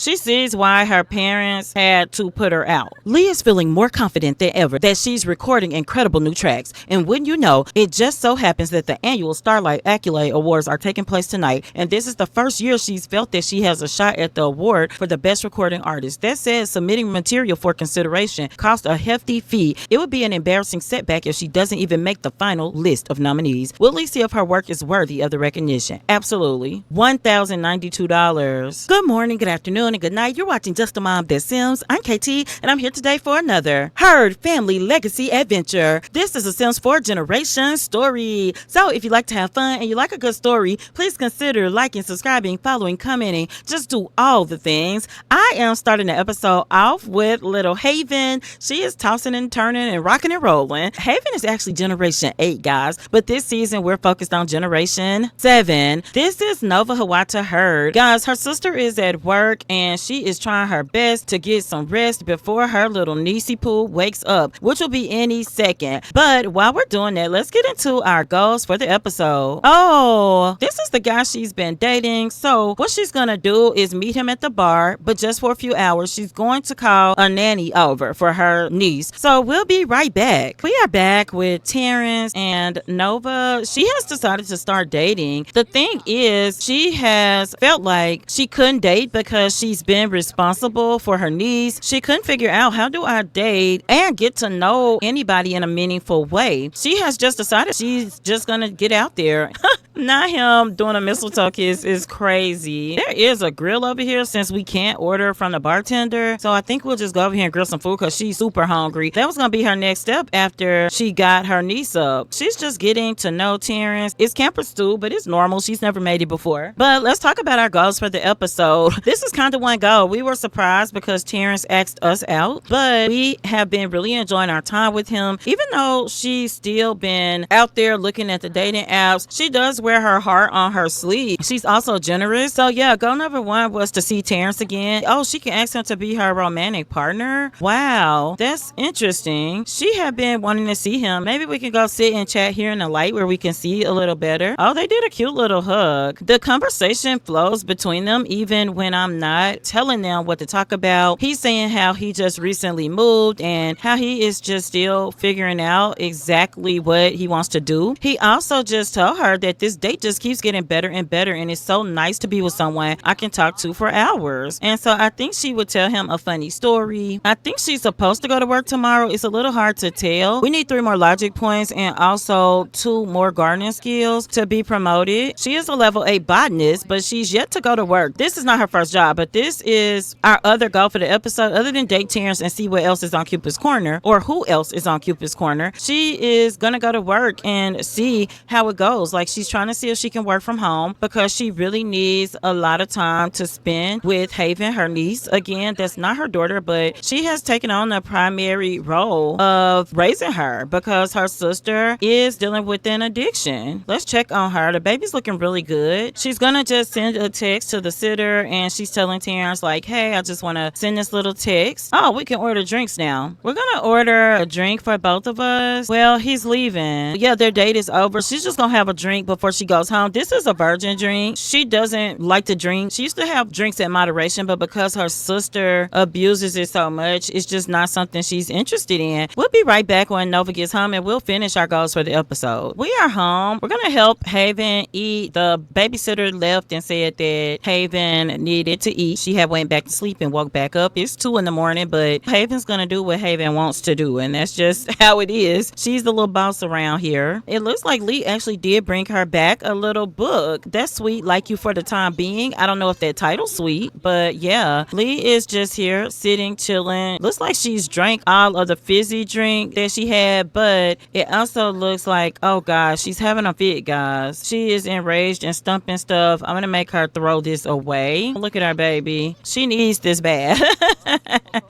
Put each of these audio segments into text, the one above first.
She sees why her parents had to put her out. Lee is feeling more confident than ever that she's recording incredible new tracks. And wouldn't you know, it just so happens that the annual Starlight Accolade Awards are taking place tonight. And this is the first year she's felt that she has a shot at the award for the best recording artist. That said, submitting material for consideration costs a hefty fee. It would be an embarrassing setback if she doesn't even make the final list of nominees. Will Lee see if her work is worthy of the recognition? Absolutely. $1,092. Good morning, good afternoon, and good night. You're watching Justamomthatsims. I'm KT, and I'm here today for another Herd Family Legacy Adventure. This is a Sims 4 generation story. So if you like to have fun and you like a good story, please consider liking, subscribing, following, commenting. Just do all the things. I am starting the episode off with little Haven. She is tossing and turning and rocking and rolling. Haven is actually generation 8, guys, but this season we're focused on generation 7. This is Nova Hawata Herd. Guys, her sister is at work and she is trying her best to get some rest before her little niecey poo wakes up, which will be any second. But while we're doing that, let's get into our goals for the episode. Oh, this is the guy she's been dating. So what she's gonna do is meet him at the bar, but just for a few hours. She's going to call a nanny over for her niece. So we'll be right back. We are back with Terrence and Nova. She has decided to start dating. The thing is, she has felt like she couldn't date because she's been responsible for her niece. She couldn't figure out, how do I date and get to know anybody in a meaningful way? She has just decided she's just gonna get out there. Not him doing a mistletoe kiss is crazy. There is a grill over here since we can't order from the bartender. So I think we'll just go over here and grill some food because she's super hungry. That was going to be her next step after she got her niece up. She's just getting to know Terrence. It's camper stew, but it's normal. She's never made it before. But let's talk about our goals for the episode. This is kind of one goal. We were surprised because Terrence asked us out, but we have been really enjoying our time with him. Even though she's still been out there looking at the dating apps, she does wear her heart on her sleeve. She's also generous. So yeah, goal number 1 was to see Terrence again. Oh, she can ask him to be her romantic partner. Wow, that's interesting. She had been wanting to see him. Maybe we can go sit and chat here in the light where we can see a little better. Oh, they did a cute little hug. The conversation flows between them even when I'm not telling them what to talk about. He's saying how he just recently moved and how he is just still figuring out exactly what he wants to do. He also just told her that this date just keeps getting better and better, and it's so nice to be with someone I can talk to for hours. And so I think she would tell him a funny story. I think she's supposed to go to work tomorrow. It's a little hard to tell. We need 3 more logic points and also 2 more gardening skills to be promoted. She is a level 8 botanist, but she's yet to go to work. This is not her first job, but this is our other goal for the episode. Other than date Terrence and see what else is on Cupid's Corner, or who else is on Cupid's Corner, she is gonna go to work and see how it goes. Like, she's trying to see if she can work from home because she really needs a lot of time to spend with Haven, her niece. Again, that's not her daughter, but she has taken on the primary role of raising her because her sister is dealing with an addiction. Let's check on her. The baby's looking really good. She's gonna just send a text to the sitter and she's telling Terrence like, hey, I just want to send this little text. Oh, we can order drinks now. We're gonna order a drink for both of us. Well, he's leaving. Yeah, their date is over. She's just gonna have a drink before she goes home. This is a virgin drink. She doesn't like to drink. She used to have drinks at moderation, but because her sister abuses it so much, it's just not something she's interested in. We'll be right back when Nova gets home and we'll finish our goals for the episode. We are home. We're gonna help Haven eat. The babysitter left and said that Haven needed to eat. She had went back to sleep and woke back up. It's 2 a.m, but Haven's gonna do what Haven wants to do, and that's just how it is. She's the little boss around here. It looks like Lee actually did bring her back a little book. That's sweet. Like you for the time being. I don't know if that title's sweet, but yeah, Lee is just here sitting, chilling. Looks like she's drank all of the fizzy drink that she had, but it also looks like, oh gosh, she's having a fit, guys. She is enraged and stumping stuff. I'm gonna make her throw this away. Look at her baby. She needs this bad.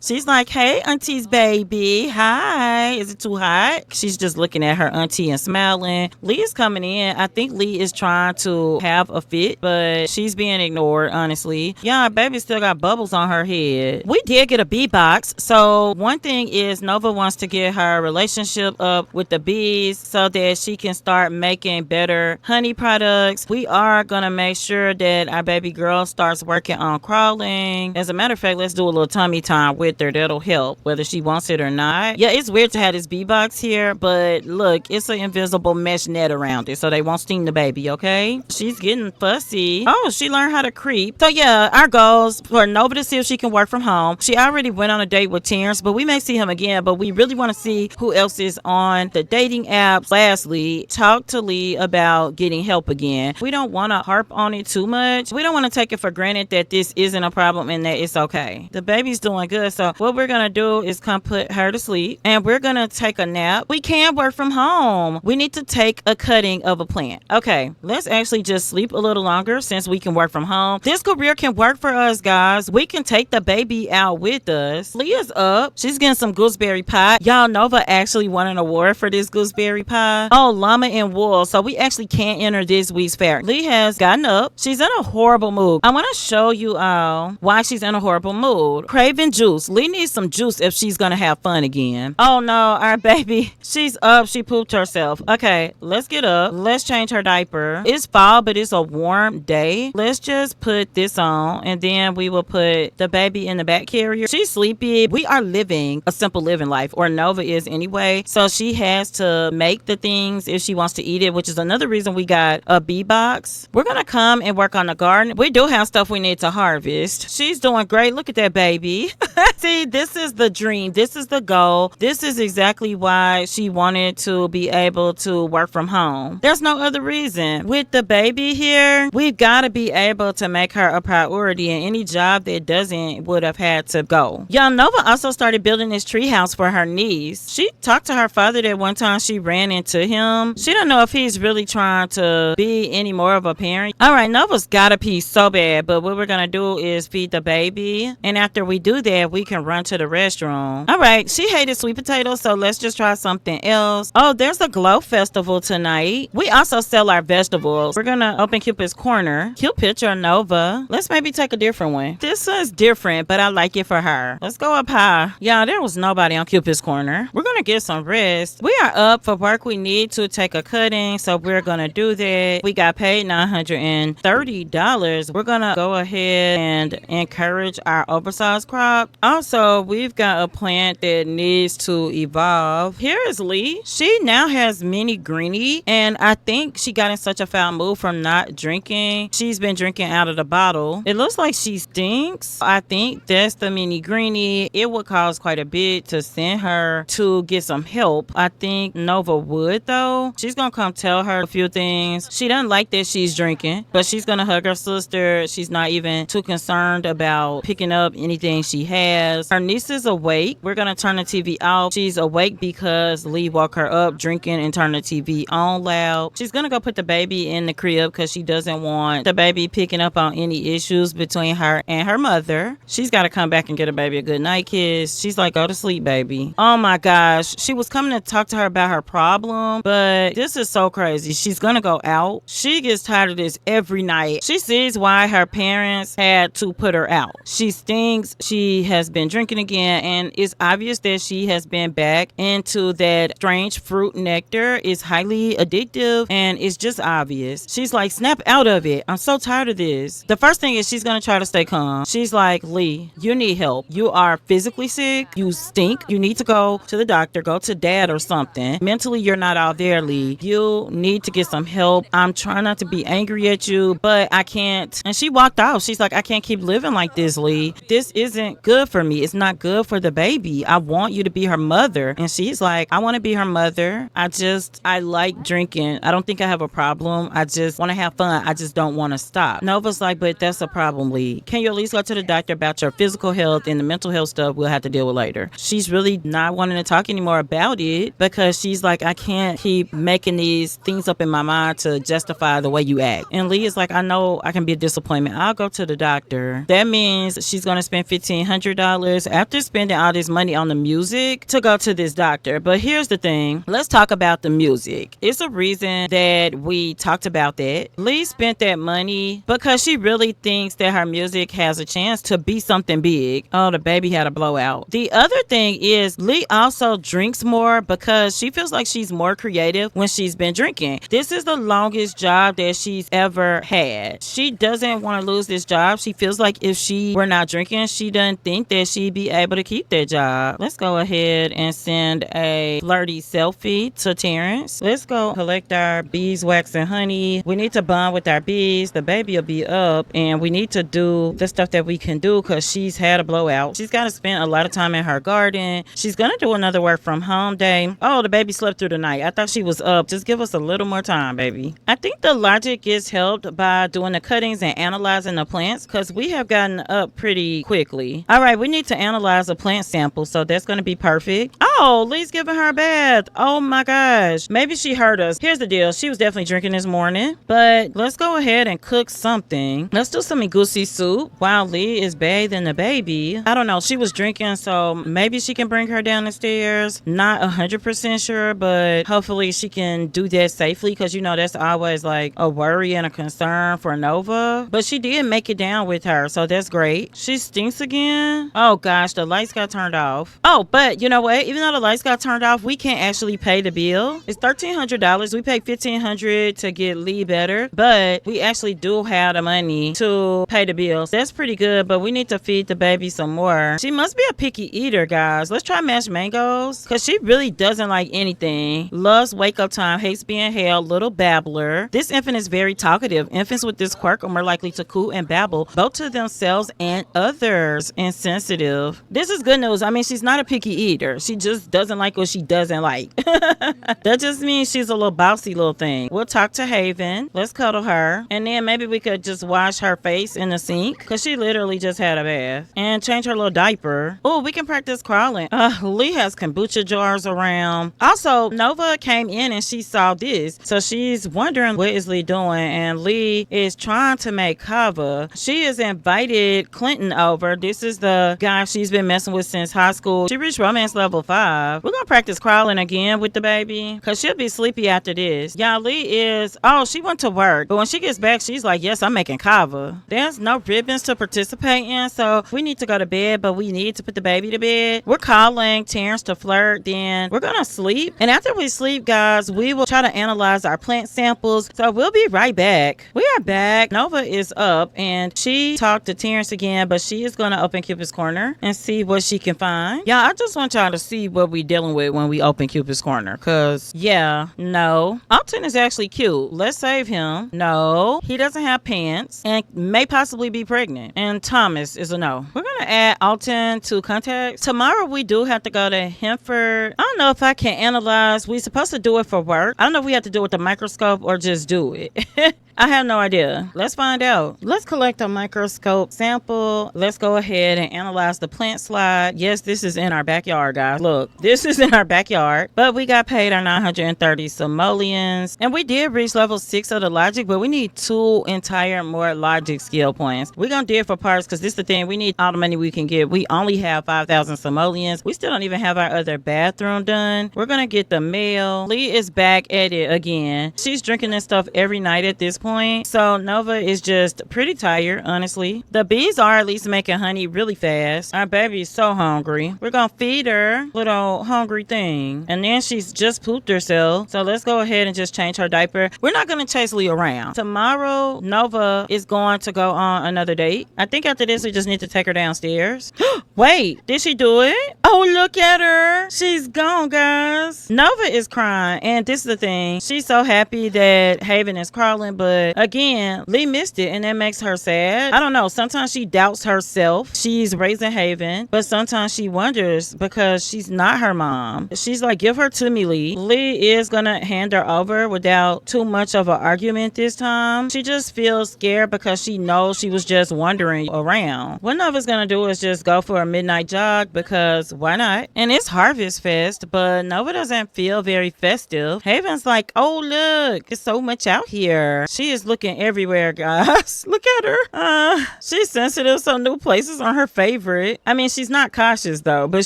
She's like, hey, auntie's baby. Hi. Is it too hot? She's just looking at her auntie and smiling. Lee is coming in. I think Lee is trying to have a fit, but she's being ignored, honestly. Yeah, baby still got bubbles on her head. We did get a bee box. So one thing is Nova wants to get her relationship up with the bees so that she can start making better honey products. We are going to make sure that our baby girl starts working on crawling. As a matter of fact, let's do a little tummy time with her. That'll help whether she wants it or not. Yeah, it's weird to have this bee box here, but look, it's an invisible mesh net around it so they won't sting the baby, okay? She's getting fussy. Oh, she learned how to creep. So yeah, our goals for Nova to see if she can work from home. She already went on a date with Terrence, but we may see him again, but we really want to see who else is on the dating apps. Lastly, talk to Lee about getting help again. We don't want to harp on it too much. We don't want to take it for granted that this isn't a problem and that it's okay. The baby's doing good, so what we're going to do is come put her to sleep and we're going to take a nap. We can work from home. We need to take a cutting of a plant. Okay, let's actually just sleep a little longer since we can work from home. This career can work for us, guys. We can take the baby out with us. Leah's up. She's getting some gooseberry pie. Y'all, Nova actually won an award for this gooseberry pie. Oh, llama and wool. So we actually can't enter this week's fair. Lee has gotten up. She's in a horrible mood. I want to show you all why she's in a horrible mood. Craving juice. Lee needs some juice if she's going to have fun again. Oh no, our baby. She's up. She pooped herself. Okay, let's get up. Let's change her diaper. It's fall, but it's a warm day. Let's just put this on and then we will put the baby in the back carrier. She's sleepy. We are living a simple living life, or Nova is anyway. So she has to make the things if she wants to eat it, which is another reason we got a bee box. We're going to come and work on the garden. We do have stuff we need to harvest. She's doing great. Look at that baby. See, this is the dream. This is the goal. This is exactly why she wanted to be able to work from home. There's no other reason. With the baby here, we've got to be able to make her a priority, and any job that doesn't would have had to go. Young Nova also started building this tree house for her niece. She talked to her father that one time she ran into him. She don't know if he's really trying to be any more of a parent. All right, Nova's got to pee so bad, but what we're going to do is feed the baby. And after we do that, we can run to the restroom. All right, she hated sweet potatoes, so let's just try something else. Oh, there's a glow festival tonight. We also sell our vegetables. We're going to open Cupid's Corner. Cute picture of Nova. Let's maybe take a different one. This one's different, but I like it for her. Let's go up high. Yeah, there was nobody on Cupid's Corner. We're going to get some rest. We are up for work. We need to take a cutting, so we're going to do that. We got paid $930. We're going to go ahead and encourage our oversized crop. Also, we've got a plant that needs to evolve. Here is Lee. She now has mini greenie, and I think she got in such a foul mood from not drinking. She's been drinking out of the bottle. It looks like she stinks. I think that's the mini greenie. It would cause quite a bit to send her to get some help. I think Nova would, though. She's gonna come tell her a few things. She doesn't like that she's drinking, but she's gonna hug her sister. She's not even too concerned about picking up anything she has. Her niece is awake. We're gonna turn the TV off. She's awake because Lee woke her up drinking and turned the TV on loud. She's gonna go put the baby in the crib because she doesn't want the baby picking up on any issues between her and her mother. She's got to come back and get a baby a good night kiss. She's like, go to sleep, baby. Oh my gosh. She was coming to talk to her about her problem, but this is so crazy. She's gonna go out. She gets tired of this every night. She sees why her parents had to put her out. She stinks. She has been drinking again, and it's obvious that she has been back into that strange fruit nectar. It's highly addictive, and it's just obvious. She's like, snap out of it. I'm so tired of this. The first thing is she's gonna try to stay calm. She's like, Lee, you need help. You are physically sick. You stink. You need to go to the doctor. Go to dad or something. Mentally, you're not out there, Lee. You need to get some help. I'm trying not to be angry at you, but I can't. And she walked out. She's like, I can't keep living like this, Lee. This isn't good for me. It's not good for the baby. I want you to be her mother. And she's like, I want to be her mother. I like drinking. I don't think I have a problem. I just want to have fun. I just don't want to stop. Nova's like, but that's a problem, Lee. Can you at least go to the doctor about your physical health, and the mental health stuff we'll have to deal with later? She's really not wanting to talk anymore about it because she's like, I can't keep making these things up in my mind to justify the way you act. And Lee is like, I know I can be a disappointment. I'll go to the doctor. That means she's going to spend $1,500 $1,500 after spending all this money on the music to go to this doctor. But here's the thing. Let's talk about the music. It's a reason that we talked about that. Lee spent that money because she really thinks that her music has a chance to be something big. Oh, the baby had a blowout. The other thing is Lee also drinks more because she feels like she's more creative when she's been drinking. This is the longest job that she's ever had. She doesn't want to lose this job. She feels like if she were not drinking, she doesn't think that she'd be able to keep that job. Let's go ahead and send a flirty selfie to Terrence. Let's go collect our beeswax and honey. We need to bond with our bees. The baby will be up and we need to do the stuff that we can do because she's had a blowout. She's got to spend a lot of time in her garden. She's going to do another work from home day. Oh, the baby slept through the night. I thought she was up. Just give us a little more time, baby. I think the logic gets helped by doing the cuttings and analyzing the plants because we have gotten up pretty quickly. All right, we need to analyze a plant sample, so that's going to be perfect. Oh, Lee's giving her a bath. Oh my gosh. Maybe she heard us. Here's the deal. She was definitely drinking this morning, but let's go ahead and cook something. Let's do some egusi soup while Lee is bathing the baby. I don't know. She was drinking, so maybe she can bring her down the stairs. Not 100% sure, but hopefully she can do that safely because, you know, that's always like a worry and a concern for Nova. But she did make it down with her, so that's great. She stinks again. Oh gosh, the lights got turned off. Oh, but you know what? Even though the lights got turned off, we can't actually pay the bill. It's $1,300. We paid $1,500 to get Lee better, but we actually do have the money to pay the bills. That's pretty good, but we need to feed the baby some more. She must be a picky eater, guys. Let's try mashed mangoes because she really doesn't like anything. Loves wake up time, hates being held, little babbler. This infant is very talkative. Infants with this quirk are more likely to coo and babble, both to themselves and others, and sensitive. This is good news. I mean, she's not a picky eater. She just doesn't like what she doesn't like. That just means she's a little bossy little thing. We'll talk to Haven. Let's cuddle her. And then maybe we could just wash her face in the sink because she literally just had a bath. And change her little diaper. Oh, we can practice crawling. Lee has kombucha jars around. Also, Nova came in and she saw this. So she's wondering what is Lee doing. And Lee is trying to make kava. She has invited Clinton over. This is the guy she's been messing with since high school. She reached romance level 5. We're gonna practice crawling again with the baby because she'll be sleepy after this. Y'all, Lee is, oh, she went to work, but when she gets back she's like, yes, I'm making kava. There's no ribbons to participate in, so we need to go to bed, but we need to put the baby to bed. We're calling Terrence to flirt, then we're gonna sleep, and after we sleep, guys, we will try to analyze our plant samples. So we'll be right back. We are back. Nova is up and she talked to Terrence again, but she is gonna open Cupid's Corner and see what she can find. Y'all, I just want y'all to see what we dealing with when we open Cupid's Corner, because yeah, no, Alton is actually cute. Let's save him. No, he doesn't have pants and may possibly be pregnant. And Thomas is a no. We're gonna add Alton to contacts. Tomorrow we do have to go to Henford. I don't know if I can analyze. We're supposed to do it for work. I don't know if we have to do it with the microscope or just do it. I have no idea. Let's find out. Let's collect a microscope sample. Let's go ahead and analyze the plant slide. Yes, this is in our backyard, guys. Look, this is in our backyard. But we got paid our 930 simoleons. And we did reach level 6 of the logic, but we need 2 entire more logic skill points. We're going to do it for parts because this is the thing. We need all the money we can get. We only have 5,000 simoleons. We still don't even have our other bathroom done. We're going to get the mail. Lee is back at it again. She's drinking this stuff every night at this point. So Nova is just pretty tired, honestly. The bees are at least making honey really fast. Our baby is so hungry. We're gonna feed her little hungry thing. And then she's just pooped herself. So let's go ahead and just change her diaper. We're not gonna chase Lee around. Tomorrow, Nova is going to go on another date. I think after this, we just need to take her downstairs. Wait, did she do it? Oh, look at her. She's gone, guys. Nova is crying. And this is the thing. She's so happy that Haven is crawling, but again, Lee missed it and that makes her sad. I don't know. Sometimes she doubts herself. She's raising Haven, but sometimes she wonders because she's not her mom. She's like, give her to me, Lee. Lee is gonna hand her over without too much of an argument this time. She just feels scared because she knows she was just wandering around. What Nova's gonna do is just go for a midnight jog because why not? And it's Harvest Fest, but Nova doesn't feel very festive. Haven's like, oh, look, it's so much out here. She is looking everywhere, guys. Look at her. She's sensitive, so new places are her favorite. I mean, she's not cautious, though, but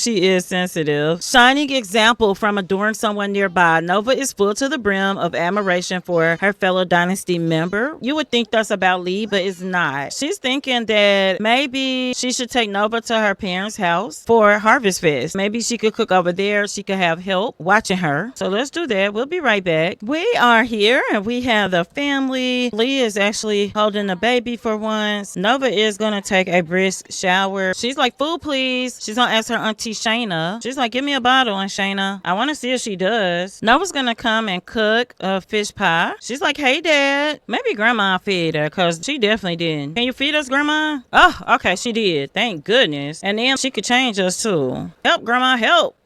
she is sensitive. Shining example from adoring someone nearby. Nova is full to the brim of admiration for her fellow Dynasty member. You would think that's about Lee, but it's not. She's thinking that maybe she should take Nova to her parents' house for Harvest Fest. Maybe she could cook over there. She could have help watching her. So let's do that. We'll be right back. We are here and we have the family. Lee is actually holding the baby for once. Nova is going to take a brisk shower. She's like, food please. She's going to ask her auntie Shayna. She's like, give me a bottle, and Shayna, I want to see if she does. Nova's going to come and cook a fish pie. She's like, hey dad, maybe grandma feed her because she definitely didn't. Can you feed us, grandma? Oh, okay, she did. Thank goodness. And then she could change us too. Help, grandma, help.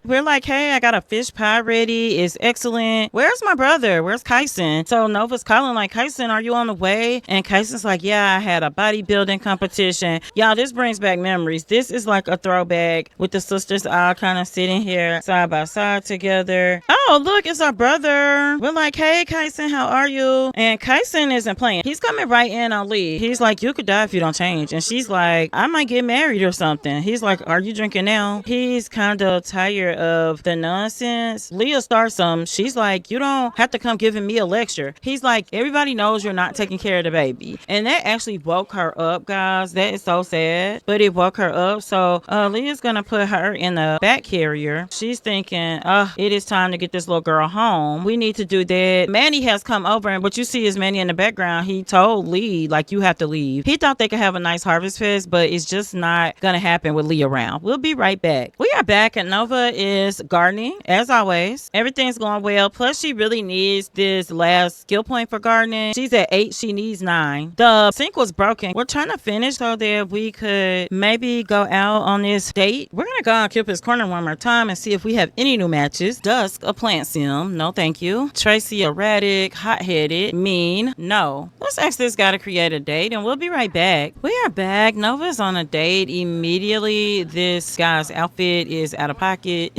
We're like, hey, I got a fish pie ready. It's excellent. Where's my brother? Where's Kyson? So Nova's calling like, Kyson, are you on the way? And Kyson's like, yeah, I had a bodybuilding competition. Y'all, this brings back memories. This is like a throwback with the sisters all kind of sitting here side by side together. Oh, look, it's our brother. We're like, hey, Kyson, how are you? And Kyson isn't playing. He's coming right in on Lee. He's like, you could die if you don't change. And she's like, I might get married or something. He's like, are you drinking now? He's kind of tired of the nonsense. Leah starts some. She's like, you don't have to come giving me a lecture. He's like, everybody knows you're not taking care of the baby. And that actually woke her up, guys. That is so sad, but it woke her up. So Leah's gonna put her in the back carrier. She's thinking, it is time to get this little girl home. We need to do that. Manny has come over, and what you see is Manny in the background. He told Lee, like, you have to leave. He thought they could have a nice Harvest Fest, but it's just not gonna happen with Lee around. We'll be right back. We are back, and Nova is gardening as always. Everything's going well. Plus, she really needs this last skill point for gardening. She's at 8. She needs 9. The sink was broken. We're trying to finish so that we could maybe go out on this date. We're gonna go on Cupid's Corner one more time and see if we have any new matches. Dusk, a plant sim. No, thank you. Tracy, erratic, hot-headed, mean. No. Let's ask this guy to create a date, and we'll be right back. We are back. Nova's on a date immediately. This guy's outfit is out of pocket.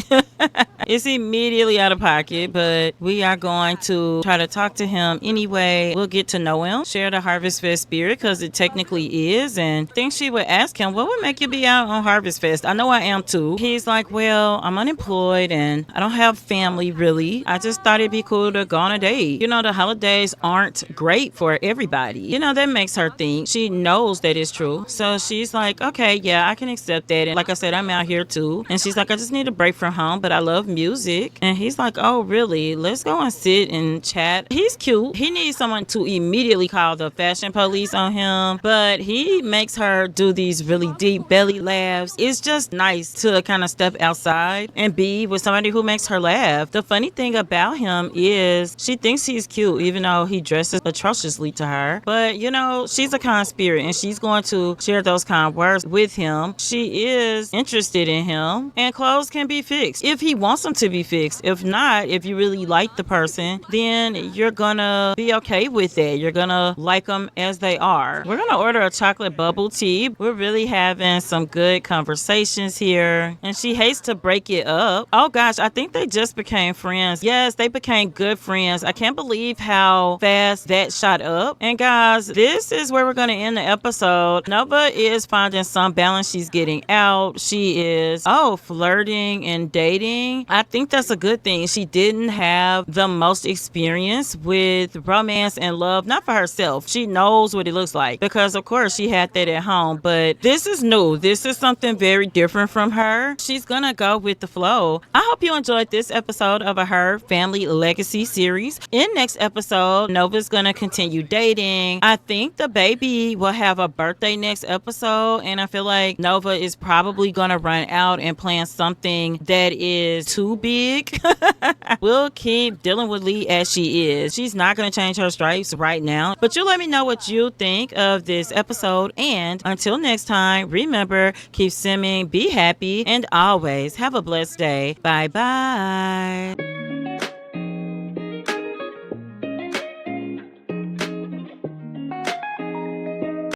It's immediately out of pocket, but we are going to try to talk to him anyway. We'll get to know him, share the Harvest Fest spirit, because it technically is, and I think she would ask him, what would make you be out on Harvest Fest? I know I am too. He's like, well, I'm unemployed and I don't have family really. I just thought it'd be cool to go on a date. You know, the holidays aren't great for everybody. You know, that makes her think. She knows that it's true. So she's like, okay, yeah, I can accept that. And like I said, I'm out here too. And she's like, I just need a break from home, but I love music. And he's like, oh, really? Let's go and sit and chat. He's cute. He needs someone to immediately call the fashion police on him, but he makes her do these really deep belly laughs. It's just nice to kind of step outside and be with somebody who makes her laugh. The funny thing about him is she thinks he's cute, even though he dresses atrociously to her. But, you know, she's a kind spirit and she's going to share those kind words with him. She is interested in him, and clothes can be fixed if he wants them to be fixed. If not, if you really like the person, then you're gonna be okay with that. You're gonna like them as they are. We're gonna order a chocolate bubble tea. We're really having some good conversations here, and she hates to break it up. Oh gosh, I think they just became friends. Yes, they became good friends. I can't believe how fast that shot up. And guys, this is where we're gonna end the episode. Nova is finding some balance. She's getting out. She is flirting and dating. I think that's a good thing. She didn't have the most experience with romance and love, not for herself. She knows what it looks like because of course she had that at home, but this is new. This is something very different from her. She's gonna go with the flow. I hope you enjoyed this episode of Her Family Legacy series. In next episode, Nova's gonna continue dating. I think the baby will have a birthday next episode, and I feel like Nova is probably gonna run out and plan something that is too big. We'll keep dealing with Lee as she is. She's not going to change her stripes right now, but you let me know what you think of this episode. And until next time, remember, keep simming, be happy, and always have a blessed day. Bye bye.